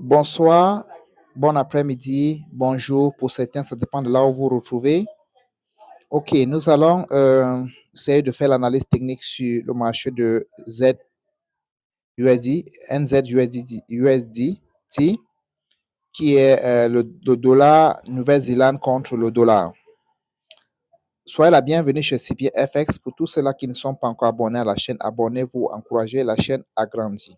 Bonsoir, bon après-midi, bonjour pour certains, ça dépend de là où vous vous retrouvez. Ok, nous allons essayer de faire l'analyse technique sur le marché de ZUSD, NZUSD, qui est le dollar Nouvelle-Zélande contre le dollar. Soyez la bienvenue chez CPFX. Pour tous ceux-là qui ne sont pas encore abonnés à la chaîne, abonnez-vous, encouragez la chaîne à grandir.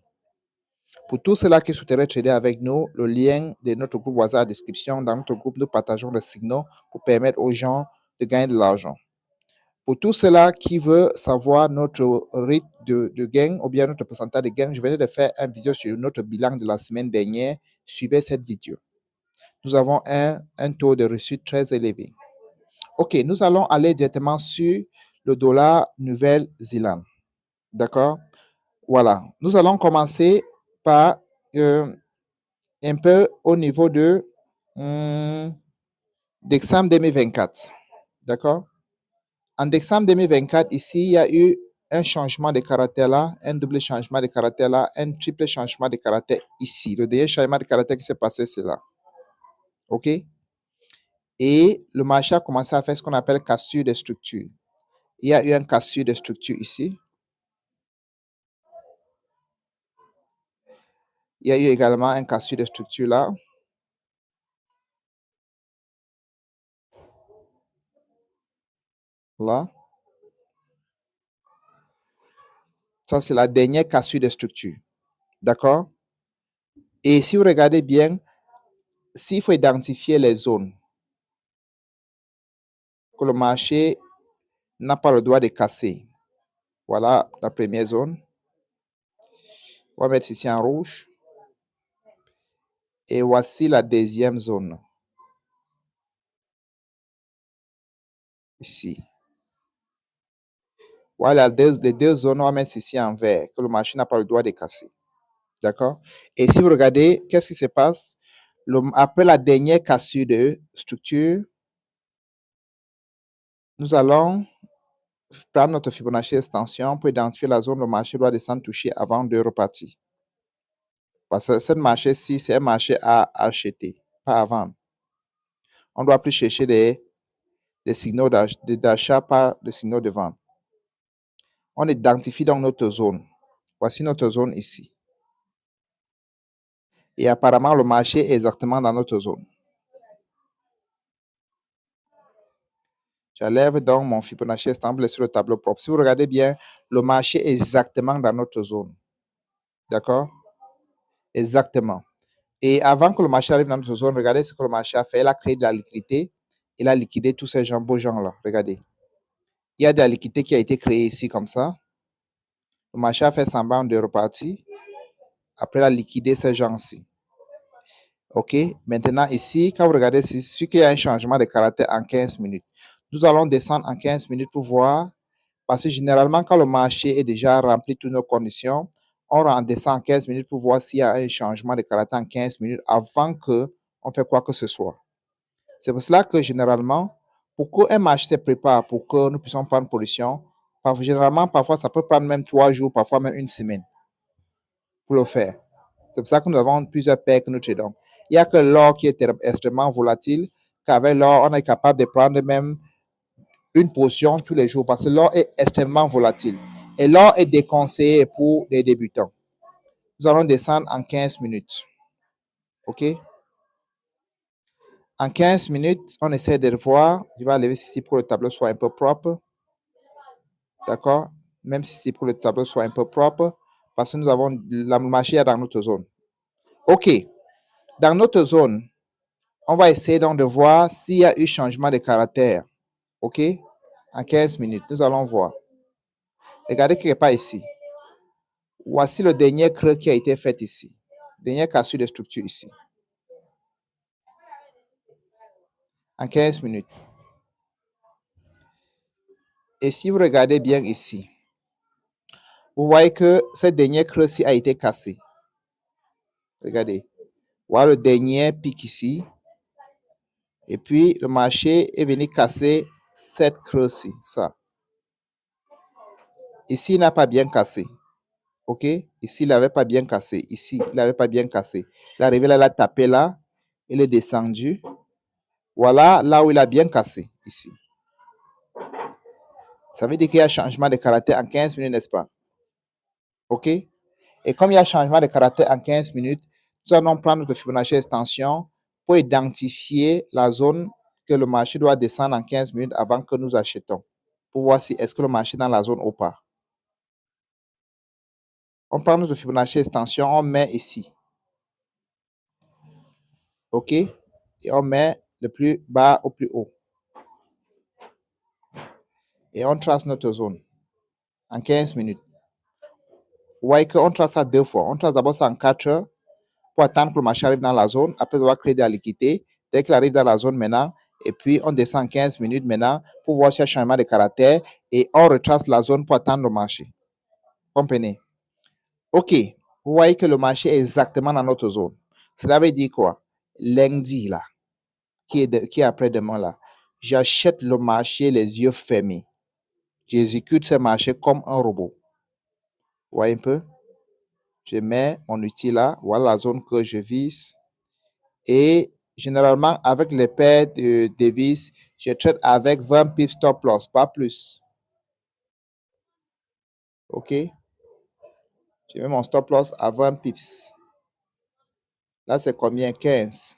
Pour tous ceux-là qui souhaiteraient trader avec nous, le lien de notre groupe voisin à la description. Dans notre groupe, nous partageons des signaux pour permettre aux gens de gagner de l'argent. Pour tous ceux-là qui veulent savoir notre rythme de gain ou bien notre pourcentage de gain, je venais de faire une vidéo sur notre bilan de la semaine dernière. Suivez cette vidéo. Nous avons un taux de réussite très élevé. Ok, nous allons aller directement sur le dollar Nouvelle-Zélande. D'accord? Voilà. Nous allons commencer par un peu au niveau de décembre 2024. D'accord? En décembre 2024, ici, il y a eu un changement de caractère là, un double changement de caractère là, un triple changement de caractère ici. Le dernier changement de caractère qui s'est passé, c'est là. OK? Et le marché a commencé à faire ce qu'on appelle cassure de structure. Il y a eu un cassure de structure ici. Il y a eu également un cassure de structure là. Là. Ça, c'est la dernière cassure de structure. D'accord? Et si vous regardez bien, s'il faut identifier les zones que le marché n'a pas le droit de casser. Voilà la première zone. On va mettre ici en rouge. Et voici la deuxième zone. Ici. Voilà les deux zones, on va mettre ici en vert, que le marché n'a pas le droit de casser. D'accord? Et si vous regardez, qu'est-ce qui se passe? Après la dernière cassure de structure, nous allons prendre notre Fibonacci extension pour identifier la zone où le marché doit descendre toucher avant de repartir. Parce que ce marché-ci, c'est un marché à acheter, pas à vendre. On ne doit plus chercher des signaux d'achat, pas des signaux de vente. On identifie donc notre zone. Voici notre zone ici. Et apparemment, le marché est exactement dans notre zone. J'enlève donc mon Fibonacci extensible sur le tableau propre. Si vous regardez bien, le marché est exactement dans notre zone. D'accord? Exactement. Et avant que le marché arrive dans notre zone, regardez ce que le marché a fait. Il a créé de la liquidité. Il a liquidé tous ces beaux gens-là. Regardez. Il y a de la liquidité qui a été créée ici comme ça. Le marché a fait semblant de repartir. Après, il a liquidé ces gens-ci. OK? Maintenant, ici, quand vous regardez, c'est sûr qu'il y a un changement de caractère en 15 minutes. Nous allons descendre en 15 minutes pour voir. Parce que généralement, quand le marché est déjà rempli toutes nos conditions, on descend en 15 minutes pour voir s'il y a un changement de caractère en 15 minutes avant qu'on fait quoi que ce soit. C'est pour cela que généralement, pour qu'un marché se prépare, pour que nous puissions prendre position, généralement, parfois, ça peut prendre même 3 jours, parfois même une semaine pour le faire. C'est pour ça que nous avons plusieurs paires que nous tradons. Il n'y a que l'or qui est extrêmement volatile, qu'avec l'or, on est capable de prendre même une portion tous les jours parce que l'or est extrêmement volatile. Et l'or est déconseillé pour les débutants. Nous allons descendre en 15 minutes. OK? En 15 minutes, on essaie de voir. Je vais enlever ici pour que le tableau soit un peu propre. D'accord? Même si pour le tableau soit un peu propre. Parce que nous avons le marché dans notre zone. OK. Dans notre zone, on va essayer donc de voir s'il y a eu changement de caractère. OK? En 15 minutes, nous allons voir. Regardez qu'il n'est pas ici. Voici le dernier creux qui a été fait ici. Dernière cassure de structure ici. En 15 minutes. Et si vous regardez bien ici, vous voyez que ce dernier creux-ci a été cassé. Regardez. Voilà le dernier pic ici. Et puis, le marché est venu casser cette creux-ci. Ça. Ici, il n'a pas bien cassé. OK? Ici, il n'avait pas bien cassé. Ici, il n'avait pas bien cassé. Il est arrivé là, il a tapé là. Il est descendu. Voilà là où il a bien cassé. Ici. Ça veut dire qu'il y a changement de caractère en 15 minutes, n'est-ce pas? OK? Et comme il y a changement de caractère en 15 minutes, nous allons prendre notre Fibonacci extension pour identifier la zone que le marché doit descendre en 15 minutes avant que nous achetons. Pour voir si est-ce que le marché est dans la zone ou pas. On prend notre Fibonacci extension, on met ici. OK? Et on met le plus bas au plus haut. Et on trace notre zone en 15 minutes. Vous voyez qu'on trace ça 2 fois. On trace d'abord ça en 4 heures pour attendre que le marché arrive dans la zone, après avoir créé de la liquidité. Dès qu'il arrive dans la zone maintenant, et puis on descend en 15 minutes maintenant pour voir s'il y a changement de caractère et on retrace la zone pour attendre le marché. Comprenez? OK. Vous voyez que le marché est exactement dans notre zone. Cela veut dire quoi? Lundi, là, qui est après-demain, là, j'achète le marché les yeux fermés. J'exécute ce marché comme un robot. Vous voyez un peu? Je mets mon outil là, voilà la zone que je vise. Et généralement, avec les paires de devises, je traite avec 20 pips stop loss, pas plus. OK? Je mets mon stop loss à 20 pips. Là, c'est combien? 15.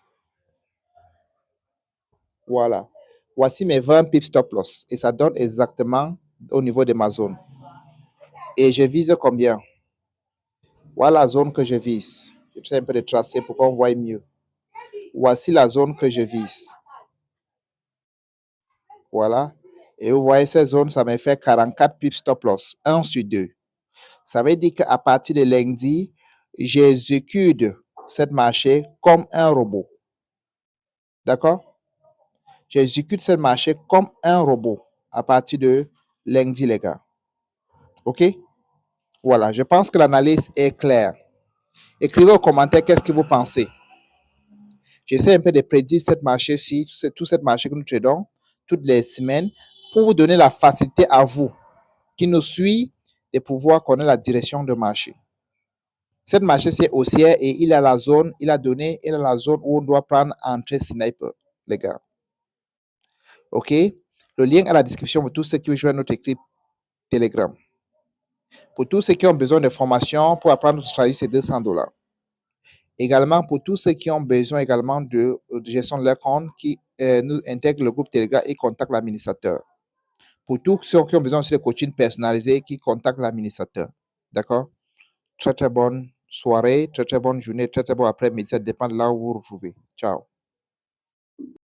Voilà. Voici mes 20 pips stop loss. Et ça donne exactement au niveau de ma zone. Et je vise combien? Voilà la zone que je vise. Je fais un peu de tracé pour qu'on voie mieux. Voici la zone que je vise. Voilà. Et vous voyez, cette zone, ça me fait 44 pips stop loss. 1 sur 2. Ça veut dire qu'à partir de lundi, j'exécute cette marché comme un robot. D'accord? J'exécute cette marché comme un robot à partir de lundi, les gars. OK? Voilà, je pense que l'analyse est claire. Écrivez aux commentaires qu'est-ce que vous pensez. J'essaie un peu de prédire cette marché-ci, tout cette marché que nous tradons toutes les semaines pour vous donner la facilité à vous qui nous suit de pouvoir connaître la direction de marché. Cette marché, c'est haussière et il a la zone, il a la zone où on doit prendre entrée sniper, les gars. OK? Le lien est à la description pour tous ceux qui veulent joindre notre équipe Telegram. Pour tous ceux qui ont besoin de formation pour apprendre notre stratégie, c'est $200. Également, pour tous ceux qui ont besoin également de gestion de leur compte, qui nous intègrent le groupe Telegram et contactent l'administrateur. Pour tous ceux qui ont besoin aussi de coaching personnalisé, qui contactent l'administrateur. D'accord? Très, très bonne soirée, très, très bonne journée, très, très bon après-midi. Ça dépend de là où vous vous retrouvez. Ciao.